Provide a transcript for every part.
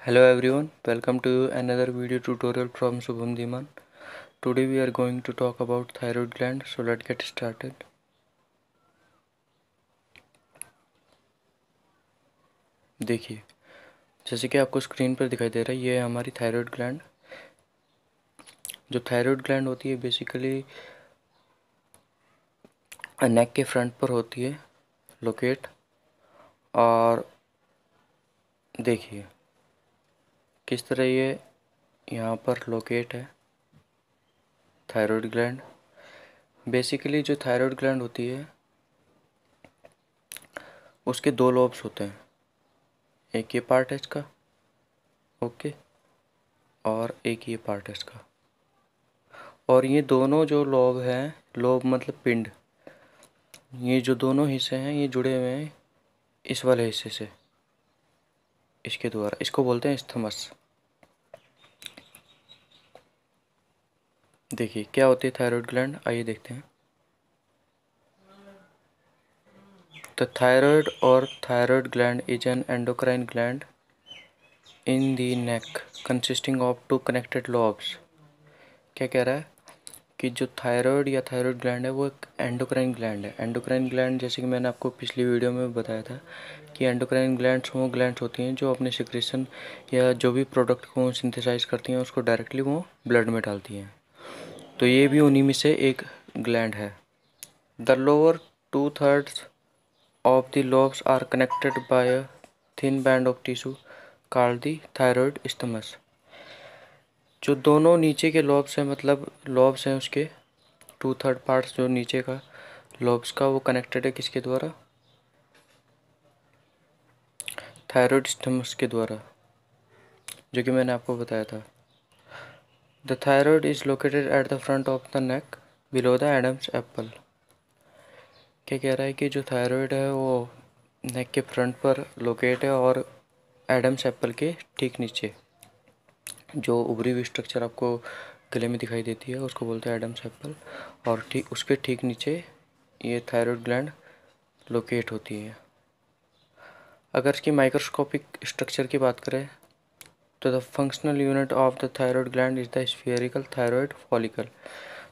Hello everyone, welcome to another video tutorial from Shubham Dhiman. Today we are going to talk about thyroid gland, so let's get started. देखिए, जैसे कि आपको screen पर दिखाई दे रहा है, ये है हमारी थायराइड ग्लैंड। जो थायराइड ग्लैंड होती है बेसिकली नेक के फ्रंट पर होती है लोकेट। और देखिए किस तरह ये यहाँ पर लोकेट है थायराइड ग्लैंड। बेसिकली जो थायराइड ग्लैंड होती है उसके दो लोब्स होते हैं, एक ये पार्ट है इसका, ओके, और एक ये पार्ट है इसका। और ये दोनों जो लोब हैं, लोब मतलब पिंड, ये जो दोनों हिस्से हैं ये जुड़े हुए हैं इस वाले हिस्से से, इसके द्वारा। इसको बोलते हैं स्थमस। देखिए क्या होती है थायराइड ग्लैंड, आइए देखते हैं। द थायराइड और thyroid gland is an endocrine gland in the neck consisting of two connected lobes. क्या कह रहा है कि जो थायराइड या थायराइड ग्लैंड है वो एक एंडोक्राइन ग्लैंड है। एंडोक्राइन ग्लैंड जैसे कि मैंने आपको पिछली वीडियो में बताया था कि एंडोक्राइन ग्लैंड्स वो ग्लैंड्स होती हैं जो अपने सिक्रेशन या जो भी प्रोडक्ट को सिंथेसाइज करती हैं उसको डायरेक्टली वो ब्लड में डालती हैं। तो ये भी उन्हीं में से एक ग्लैंड है। The lower 2/3 of the lobes are connected by a thin band of tissue called the thyroid isthmus। जो दोनों नीचे के लॉब्स हैं, मतलब लॉब्स हैं उसके 2/3 पार्ट्स, जो नीचे का लॉब्स का, वो कनेक्टेड है किसके द्वारा? थायराइड स्टमस के द्वारा, जो कि मैंने आपको बताया था। The thyroid is located at the front of the neck below the Adam's apple. क्या कह रहा है कि जो थायराइड है वो नेक के फ्रंट पर लोकेट है और एडम्स एप्पल के ठीक नीचे, जो उभरी हुई स्ट्रक्चर आपको गले में दिखाई देती है उसको बोलते हैं एडम्स एप्पल। और ठीक उसके ठीक नीचे ये थायराइड ग्लैंड लोकेट होती है। अगर इसकी माइक्रोस्कोपिक स्ट्रक्चर की बात करें तो the functional unit of the thyroid gland is the spherical thyroid follicle.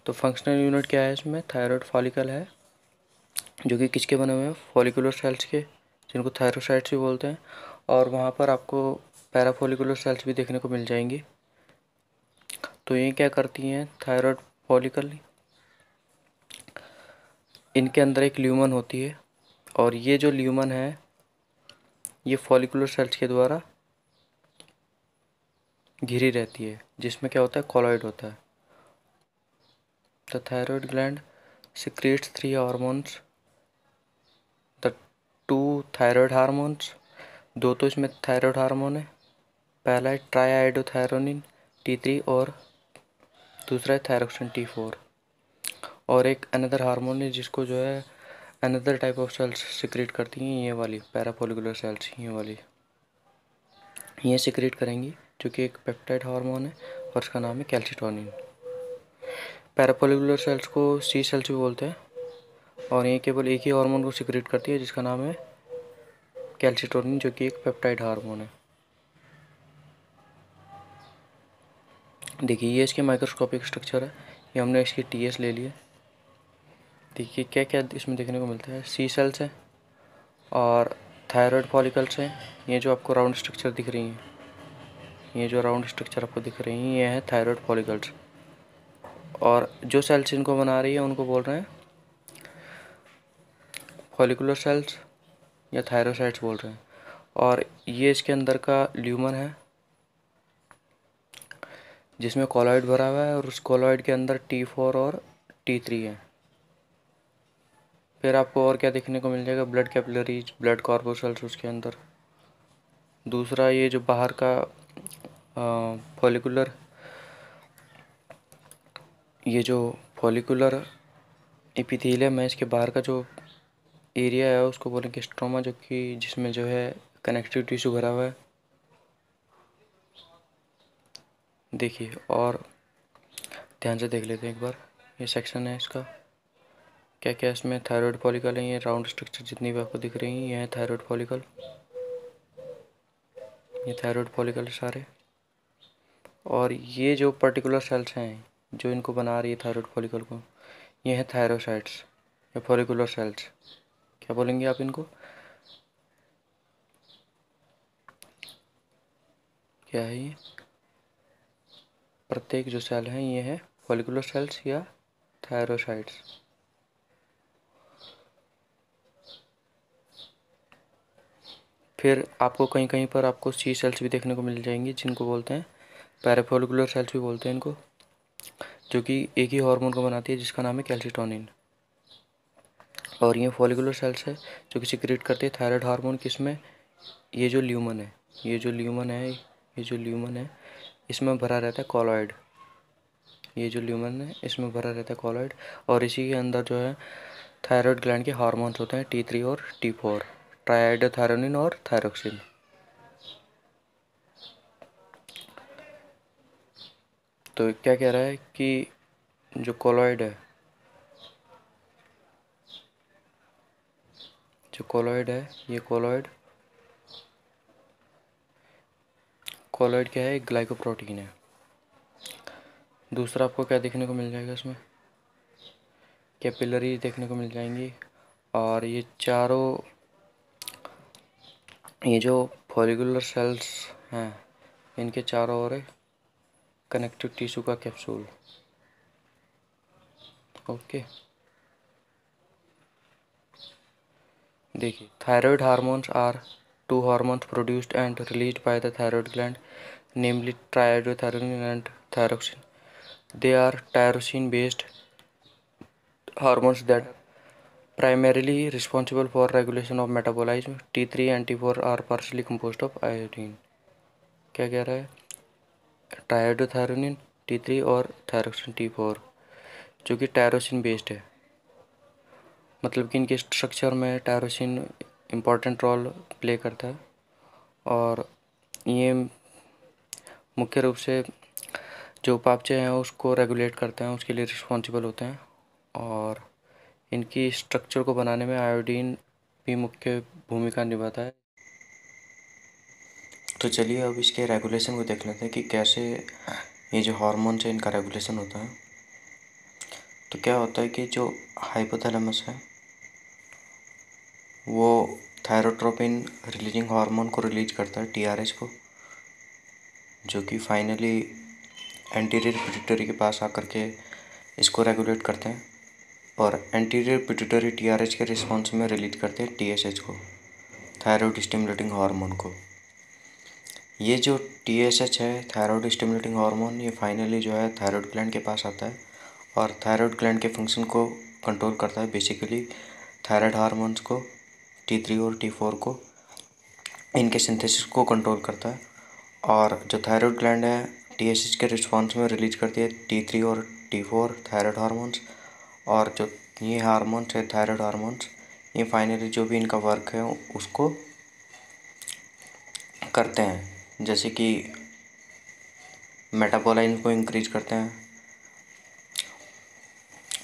तो फंक्शनल यूनिट क्या है इसमें? थायराइड फॉलिकल है, जो कि किसके बने हुए हैं? फॉलिकुलर सेल्स के, जिनको थायरोसाइट्स भी बोलते हैं। और वहाँ पर आपको पैराफॉलिकुलर सेल्स भी देखने को मिल जाएंगी। तो ये क्या करती हैं? थायराइड फॉलिकल, इनके अंदर एक ल्यूमन होती है, और ये जो ल्यूमन है ये फॉलिकुलर सेल्स के द्वारा घिरी रहती है, जिसमें क्या होता है? कॉलॉइड होता है। The thyroid gland secretes 3 hormones, the 2 thyroid hormones, दो तो इसमें थायराइड हार्मोन है। पहला है ट्राईआइडोथायरोनिन T3 और दूसरा है थायरोक्सिन T4। और एक अनदर हार्मोन है जिसको जो है another type of cells secrete करती हैं, ये वाली पैराफोलिकुलर सेल्स, ये वाली ये सिक्रेट करेंगी, जो कि एक पेप्टाइड हार्मोन है और इसका नाम है कैल्सिटोनिन। पैराफोलिकुलर सेल्स को सी सेल्स भी बोलते हैं, और ये केवल एक ही हार्मोन को सिक्रेट करती है जिसका नाम है कैल्सिटोनिन, जो कि एक पेप्टाइड हार्मोन है। देखिए ये इसके माइक्रोस्कोपिक स्ट्रक्चर है, ये हमने इसकी TS ले लिए। देखिए क्या क्या इसमें देखने को मिलता है। सी सेल्स है और थायराइड फॉलिकल्स हैं। ये जो आपको राउंड स्ट्रक्चर दिख रही हैं, ये जो राउंड स्ट्रक्चर आपको दिख रही हैं, ये है थायराइड फॉलिकल्स। और जो सेल्स इनको बना रही है उनको बोल रहे हैं फॉलिकुलर सेल्स या थायरोसाइट्स बोल रहे हैं। और ये इसके अंदर का ल्यूमन है जिसमें कॉलॉइड भरा हुआ है, और उस कॉलॉइड के अंदर T4 और T3 है। फिर आपको और क्या देखने को मिल जाएगा? ब्लड कैपिलरीज, ब्लड कॉर्पोसल्स उसके अंदर। दूसरा ये जो बाहर का फॉलिकुलर, ये जो फॉलिकुलर एपिथेलियम है, इसके बाहर का जो एरिया है उसको बोलेंगे स्ट्रोमा, जो कि जिसमें जो है कनेक्टिव टिश्यू भरा हुआ है। देखिए और ध्यान से देख लेते हैं एक बार, ये सेक्शन है इसका। क्या क्या इसमें थायराइड फॉलिकल है, ये राउंड स्ट्रक्चर जितनी भी आपको दिख रही हैं ये है थायराइड फॉलिकल। ये थायराइड फॉलिकल सारे, और ये जो पर्टिकुलर सेल्स हैं जो इनको बना रही है थायराइड फॉलिकल को, ये हैं थायरोसाइट्स या फॉलिकुलर सेल्स। क्या बोलेंगे आप इनको? क्या है ये? प्रत्येक जो सेल हैं ये है फॉलिकुलर सेल्स या थायरोसाइट्स। फिर आपको कहीं कहीं पर आपको सी सेल्स भी देखने को मिल जाएंगी, जिनको बोलते हैं पैराफॉलिकुलर सेल्स भी बोलते हैं इनको, जो कि एक ही हार्मोन को बनाती है जिसका नाम है कैल्सिटोनिन। और ये फॉलिकुलर सेल्स है जो कि सिक्रेट करती है थायराइड हार्मोन, किसमें? ये जो ल्यूमन है, इसमें भरा रहता है कॉलॉइड। ये जो ल्यूमन है इसमें भरा रहता है कॉलॉइड, और इसी के अंदर जो है थायराइड ग्लैंड के हार्मोन्स होते हैं T3 और T4, ट्राइआइडोथायरोनिन और थायरोक्सिन। तो क्या कह रहा है कि जो कॉलॉइड है, ये कॉलॉइड क्या है? एक ग्लाइकोप्रोटीन है। दूसरा आपको क्या देखने को मिल जाएगा इसमें? कैपिलरी देखने को मिल जाएंगी, और ये जो फॉलिकुलर सेल्स हैं इनके चारों ओर कनेक्टिव टिश्यू का कैप्सूल। ओके, देखिए, thyroid hormones are two hormones produced and released by the thyroid gland, namely triiodothyronine and thyroxine. They are tyrosine based hormones that primarily responsible for regulation of metabolism. T3 and T4 are partially composed of iodine. क्या कह रहा है? ट्राइआइडोथायरोनिन T3 और thyroxine T4 जो कि tyrosine based है, मतलब कि इनके स्ट्रक्चर में टायरोसिन इम्पॉर्टेंट रोल प्ले करता है, और ये मुख्य रूप से जो उपापचय हैं उसको रेगुलेट करते हैं, उसके लिए रिस्पॉन्सिबल होते हैं, और इनकी स्ट्रक्चर को बनाने में आयोडीन भी मुख्य भूमिका निभाता है। तो चलिए अब इसके रेगुलेशन को देख लेते हैं कि कैसे ये जो हार्मोन्स है इनका रेगुलेशन होता है। तो क्या होता है कि जो हाइपोथैलेमस है वो थायरोट्रोपिन रिलीजिंग हार्मोन को रिलीज करता है, TRH को, जो कि फाइनली एंटीरियर पिट्यूटरी के पास आकर के इसको रेगुलेट करते हैं, और एंटीरियर पिट्यूटरी TRH के रिस्पॉन्स में रिलीज करते हैं TSH को, थायराइड स्टिमुलेटिंग हार्मोन को। ये जो TSH है, थायराइड स्टिमुलेटिंग हार्मोन, ये फाइनली जो है थायराइड ग्लैंड के पास आता है और थायराइड ग्लैंड के फंक्शन को कंट्रोल करता है, बेसिकली थायराइड हार्मोन्स को, T3 और T4 को, इनके सिंथेसिस को कंट्रोल करता है। और जो थायराइड ग्लैंड है TSH के रिस्पॉन्स में रिलीज करती है T3 और T4 थायराइड हार्मोन्स, और जो ये हार्मोन्स है थायराइड हार्मोन्स, ये फाइनली जो भी इनका वर्क है उसको करते हैं, जैसे कि मेटाबॉलाइज्म को इंक्रीज करते हैं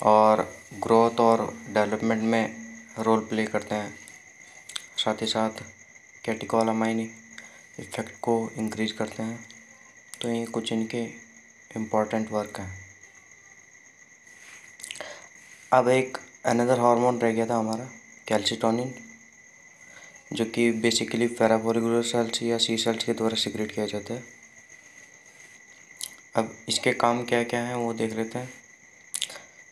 और ग्रोथ और डेवलपमेंट में रोल प्ले करते हैं, साथ ही साथ कैटेकोलामाइन इफ़ेक्ट को इंक्रीज करते हैं। तो ये कुछ इनके इम्पॉर्टेंट वर्क हैं। अब एक अनदर हार्मोन रह गया था हमारा, कैल्सिटोनिन, जो कि बेसिकली पैराफोलिकुलर सेल्स या सी सेल्स के द्वारा सिक्रेट किया जाता है। अब इसके काम क्या क्या हैं वो देख लेते हैं।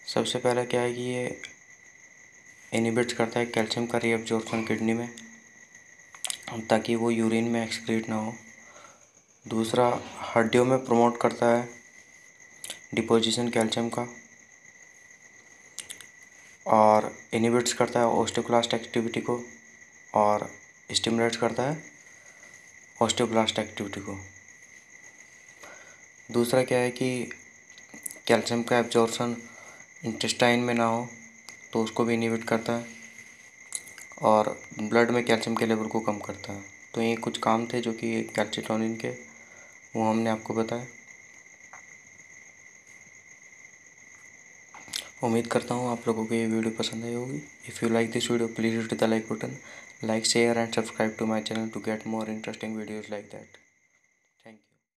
सबसे पहला क्या है कि ये इनहिबिट करता है कैल्शियम का रीअब्जॉर्प्शन किडनी में, ताकि वो यूरिन में एक्सक्रीट ना हो। दूसरा, हड्डियों में प्रमोट करता है डिपोजिशन कैल्शियम का, और इनहिबिट्स करता है ऑस्टियोक्लास्ट एक्टिविटी को, और स्टिमुलेट्स करता है ऑस्टियोब्लास्ट एक्टिविटी को। दूसरा क्या है कि कैल्शियम का एब्जॉर्प्शन इंटेस्टाइन में ना हो तो उसको भी इनहिबिट करता है, और ब्लड में कैल्शियम के लेवल को कम करता है। तो ये कुछ काम थे जो कि कैल्सिटोनिन के, वो हमने आपको बताया। उम्मीद करता हूँ आप लोगों को ये वीडियो पसंद आई होगी। If you like this video please hit the like button, Like, share and subscribe to my channel to get more interesting videos like that. Thank you.